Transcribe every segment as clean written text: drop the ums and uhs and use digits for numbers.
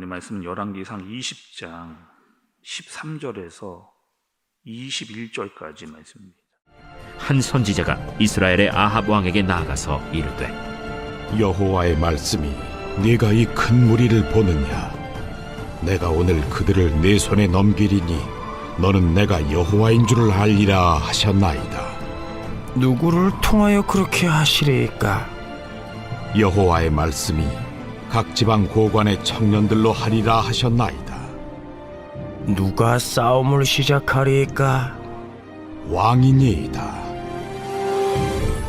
하나님 말씀은 열왕기상 20장 13절에서 21절까지 말씀입니다. 한 선지자가 이스라엘의 아합 왕에게 나아가서 이르되 여호와의 말씀이 네가 이 큰 무리를 보느냐? 내가 오늘 그들을 네 손에 넘기리니 너는 내가 여호와인 줄을 알리라 하셨나이다. 누구를 통하여 그렇게 하시리이까? 여호와의 말씀이 각 지방 고관의 청년들로 하리라 하셨나이다. 누가 싸움을 시작하리이까? 왕이니이다.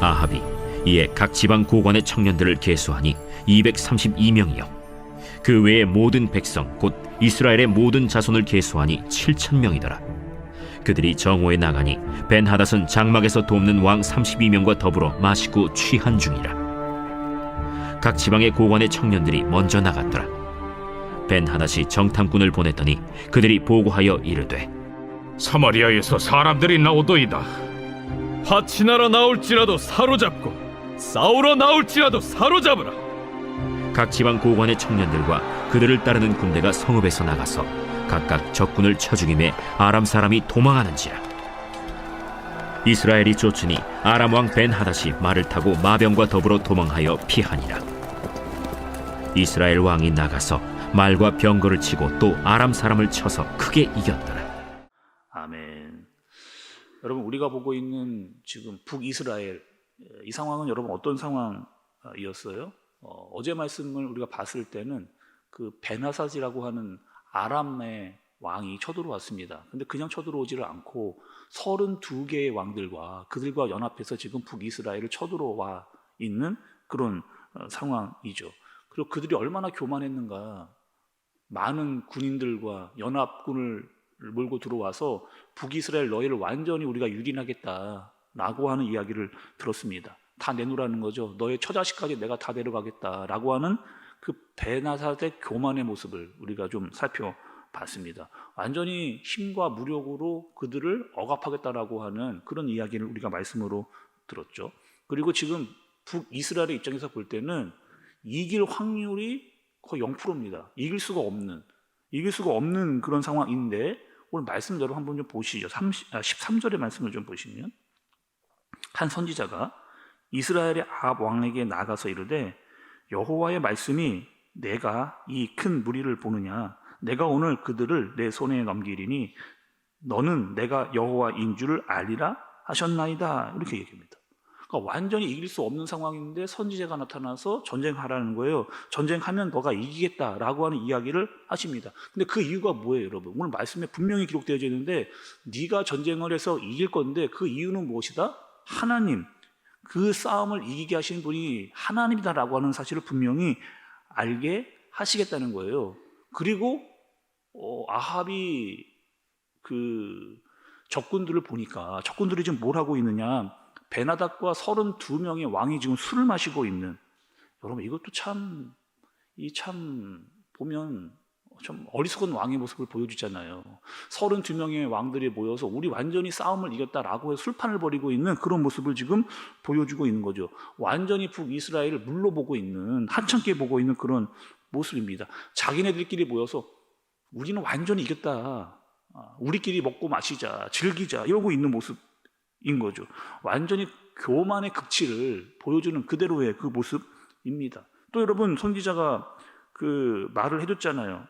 아합이 이에 각 지방 고관의 청년들을 계수하니 232명이요 그 외의 모든 백성 곧 이스라엘의 모든 자손을 계수하니 7,000명이더라. 그들이 정오에 나가니 벤하닷은 장막에서 돕는 왕 32명과 더불어 마시고 취한 중이라. 각 지방의 고관의 청년들이 먼저 나갔더라. 벤하닷이 정탐꾼을 보냈더니 그들이 보고하여 이르되 사마리아에서 사람들이 나오도이다. 하치나라 나올지라도 사로잡고 싸우러 나올지라도 사로잡으라. 각 지방 고관의 청년들과 그들을 따르는 군대가 성읍에서 나가서 각각 적군을 쳐 죽임에 아람 사람이 도망하는지라. 이스라엘이 쫓으니 아람 왕 벤하닷이 말을 타고 마병과 더불어 도망하여 피하니라. 이스라엘 왕이 나가서 말과 병거를 치고 또 아람 사람을 쳐서 크게 이겼더라. 아멘. 여러분, 우리가 보고 있는 지금 북이스라엘, 이 상황은 여러분 어떤 상황이었어요? 어제 말씀을 우리가 봤을 때는 그 벤하닷이라고 하는 아람의 왕이 쳐들어왔습니다. 근데 그냥 쳐들어오지를 않고 32개의 왕들과 그들과 연합해서 지금 북이스라엘을 쳐들어와 있는 그런 상황이죠. 그리고 그들이 얼마나 교만했는가. 많은 군인들과 연합군을 몰고 들어와서 북이스라엘 너희를 완전히 우리가 유린하겠다라고 하는 이야기를 들었습니다. 다 내놓으라는 거죠. 너의 처자식까지 내가 다 데려가겠다라고 하는 그 벤하닷의 교만의 모습을 우리가 좀 살펴봤습니다. 완전히 힘과 무력으로 그들을 억압하겠다라고 하는 그런 이야기를 우리가 말씀으로 들었죠. 그리고 지금 북이스라엘의 입장에서 볼 때는 이길 확률이 거의 0%입니다. 이길 수가 없는 그런 상황인데 오늘 말씀 여러분 한번 좀 보시죠. 13절의 말씀을 좀 보시면 한 선지자가 이스라엘의 아합 왕에게 나가서 이르되 여호와의 말씀이 내가 이 큰 무리를 보느냐? 내가 오늘 그들을 내 손에 넘기리니 너는 내가 여호와인 줄을 알리라 하셨나이다. 이렇게 얘기합니다. 그러니까 완전히 이길 수 없는 상황인데 선지자가 나타나서 전쟁하라는 거예요. 전쟁하면 너가 이기겠다라고 하는 이야기를 하십니다. 근데 그 이유가 뭐예요, 여러분? 오늘 말씀에 분명히 기록되어져 있는데 네가 전쟁을 해서 이길 건데 그 이유는 무엇이다? 하나님, 그 싸움을 이기게 하시는 분이 하나님이다라고 하는 사실을 분명히 알게 하시겠다는 거예요. 그리고 아합이 그 적군들을 보니까 적군들이 지금 뭘 하고 있느냐? 벤하닷과 32명의 왕이 지금 술을 마시고 있는. 여러분, 이것도 참 보면 좀 어리석은 왕의 모습을 보여주잖아요. 32명의 왕들이 모여서 우리 완전히 싸움을 이겼다라고 해서 술판을 벌이고 있는 그런 모습을 지금 보여주고 있는 거죠. 완전히 북이스라엘을 물러보고 있는, 한참께 보고 있는 그런 모습입니다. 자기네들끼리 모여서 우리는 완전히 이겼다, 우리끼리 먹고 마시자, 즐기자, 이러고 있는 모습인 거죠. 완전히 교만의 극치를 보여주는 그대로의 그 모습입니다. 또 여러분, 선지자가 그 말을 해줬잖아요.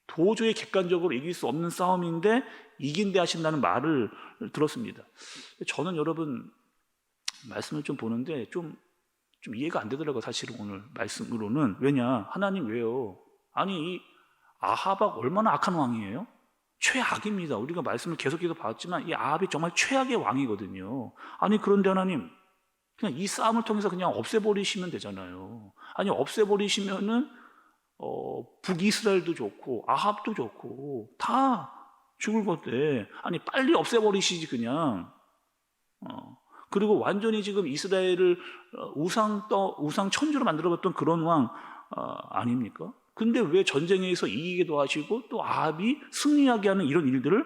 도저히 객관적으로 이길 수 없는 싸움인데 이긴대 하신다는 말을 들었습니다. 저는 여러분 말씀을 좀 보는데 좀 이해가 안 되더라고요. 사실은 오늘 말씀으로는. 왜냐? 하나님 왜요? 아니, 이 아합이 얼마나 악한 왕이에요? 최악입니다. 우리가 말씀을 계속해서 봤지만 이 아합이 정말 최악의 왕이거든요. 아니, 그런데 하나님 그냥 이 싸움을 통해서 그냥 없애버리시면 되잖아요. 아니, 없애버리시면은 북이스라엘도 좋고 아합도 좋고 다 죽을 건데, 아니 빨리 없애버리시지 그냥. 그리고 완전히 지금 이스라엘을 우상 천주로 만들어봤던 그런 왕 아닙니까? 근데 왜 전쟁에서 이기기도 하시고 또 아합이 승리하게 하는 이런 일들을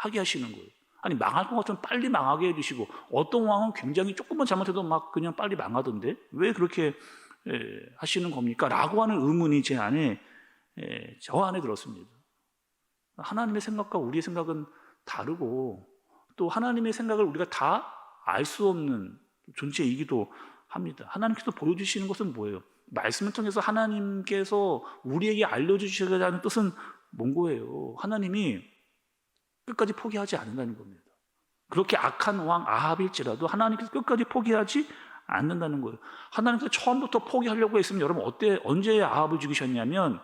하게 하시는 거예요? 아니, 망할 것 같으면 빨리 망하게 해주시고, 어떤 왕은 굉장히 조금만 잘못해도 막 그냥 빨리 망하던데 왜 그렇게 하시는 겁니까? 라고 하는 의문이 저 안에 들었습니다. 하나님의 생각과 우리의 생각은 다르고 또 하나님의 생각을 우리가 다 알 수 없는 존재이기도 합니다. 하나님께서 보여주시는 것은 뭐예요? 말씀을 통해서 하나님께서 우리에게 알려주시려는 뜻은 뭔 거예요? 하나님이 끝까지 포기하지 않는다는 겁니다. 그렇게 악한 왕 아합일지라도 하나님께서 끝까지 포기하지 않는다는 거예요. 하나님께서 처음부터 포기하려고 했으면 여러분 언제 아합을 죽이셨냐면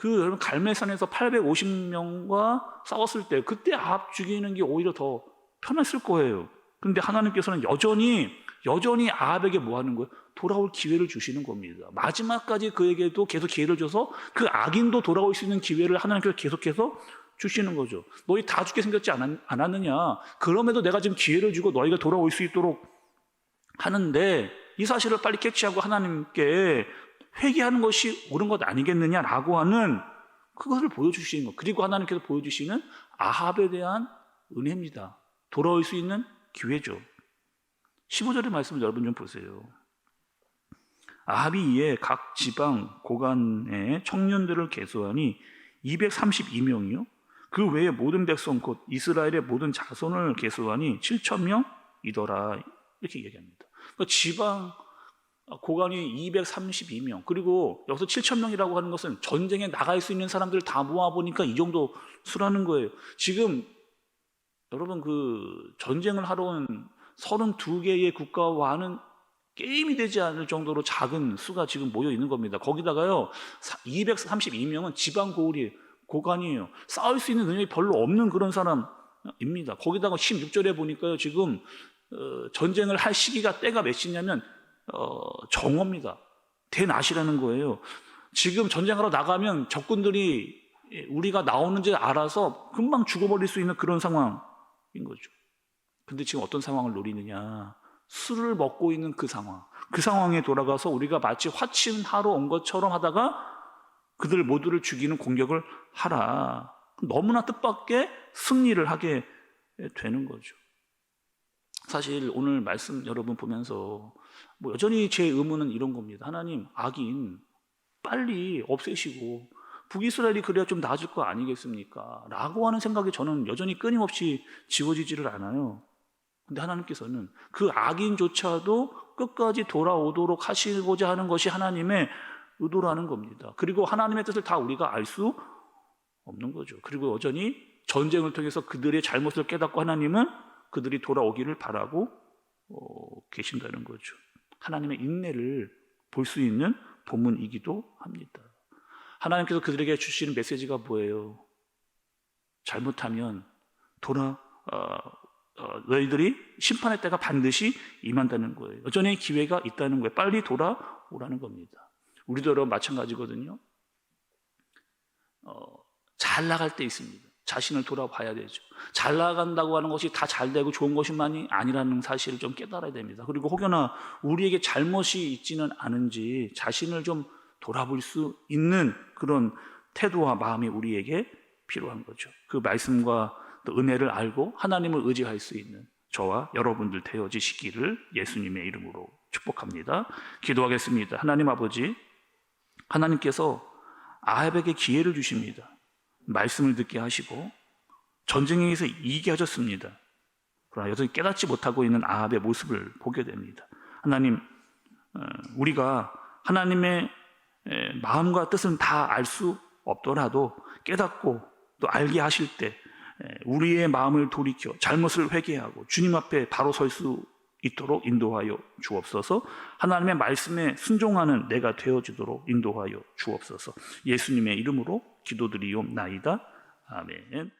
여러분 갈멜산에서 850명과 싸웠을 때 그때 아합 죽이는 게 오히려 더 편했을 거예요. 그런데 하나님께서는 여전히 아합에게 뭐 하는 거예요? 돌아올 기회를 주시는 겁니다. 마지막까지 그에게도 계속 기회를 줘서 그 악인도 돌아올 수 있는 기회를 하나님께서 계속해서 주시는 거죠. 너희 다 죽게 생겼지 않았느냐? 그럼에도 내가 지금 기회를 주고 너희가 돌아올 수 있도록 하는데 이 사실을 빨리 캐치하고 하나님께 회개하는 것이 옳은 것 아니겠느냐라고 하는 그것을 보여주시는 것. 그리고 하나님께서 보여주시는 아합에 대한 은혜입니다. 돌아올 수 있는 기회죠. 15절의 말씀을 여러분 좀 보세요. 아합이 이에 각 지방 고관의 청년들을 계수하니 232명이요. 그 외에 모든 백성 곧 이스라엘의 모든 자손을 계수하니 7,000명이더라. 이렇게 얘기합니다. 그러니까 지방 고관이 232명, 그리고 여기서 7,000명이라고 하는 것은 전쟁에 나갈 수 있는 사람들을 다 모아보니까 이 정도 수라는 거예요. 지금 여러분 전쟁을 하러 온 32개의 국가와는 게임이 되지 않을 정도로 작은 수가 지금 모여 있는 겁니다. 거기다가요 232명은 지방 고관이에요. 싸울 수 있는 능력이 별로 없는 그런 사람입니다. 거기다가 16절에 보니까요 지금 전쟁을 할 시기가 때가 몇 시냐면 정오입니다. 대낮이라는 거예요. 지금 전쟁하러 나가면 적군들이 우리가 나오는지 알아서 금방 죽어버릴 수 있는 그런 상황인 거죠. 근데 지금 어떤 상황을 노리느냐? 술을 먹고 있는 그 상황에 돌아가서 우리가 마치 화친하러 온 것처럼 하다가 그들 모두를 죽이는 공격을 하라. 너무나 뜻밖의 승리를 하게 되는 거죠. 사실 오늘 말씀 여러분 보면서 여전히 제 의문은 이런 겁니다. 하나님, 악인 빨리 없애시고 북이스라엘이 그래야 좀 나아질 거 아니겠습니까? 라고 하는 생각이 저는 여전히 끊임없이 지워지지를 않아요. 근데 하나님께서는 그 악인조차도 끝까지 돌아오도록 하시고자 하는 것이 하나님의 의도라는 겁니다. 그리고 하나님의 뜻을 다 우리가 알 수 없는 거죠. 그리고 여전히 전쟁을 통해서 그들의 잘못을 깨닫고 하나님은 그들이 돌아오기를 바라고 계신다는 거죠. 하나님의 인내를 볼 수 있는 본문이기도 합니다. 하나님께서 그들에게 주시는 메시지가 뭐예요? 잘못하면 너희들이 심판의 때가 반드시 임한다는 거예요. 여전히 기회가 있다는 거예요. 빨리 돌아오라는 겁니다. 우리도 여러분 마찬가지거든요. 잘 나갈 때 있습니다. 자신을 돌아봐야 되죠. 잘 나간다고 하는 것이 다 잘 되고 좋은 것만이 아니라는 사실을 좀 깨달아야 됩니다. 그리고 혹여나 우리에게 잘못이 있지는 않은지 자신을 좀 돌아볼 수 있는 그런 태도와 마음이 우리에게 필요한 거죠. 그 말씀과 또 은혜를 알고 하나님을 의지할 수 있는 저와 여러분들 되어지시기를 예수님의 이름으로 축복합니다. 기도하겠습니다. 하나님 아버지, 하나님께서 아합에게 기회를 주십니다. 말씀을 듣게 하시고 전쟁에서 이기게 하셨습니다. 그러나 여전히 깨닫지 못하고 있는 아합의 모습을 보게 됩니다. 하나님, 우리가 하나님의 마음과 뜻은 다 알 수 없더라도 깨닫고 또 알게 하실 때 우리의 마음을 돌이켜 잘못을 회개하고 주님 앞에 바로 설 수 있도록 인도하여 주옵소서. 하나님의 말씀에 순종하는 내가 되어지도록 인도하여 주옵소서. 예수님의 이름으로 기도드리옵나이다. 아멘.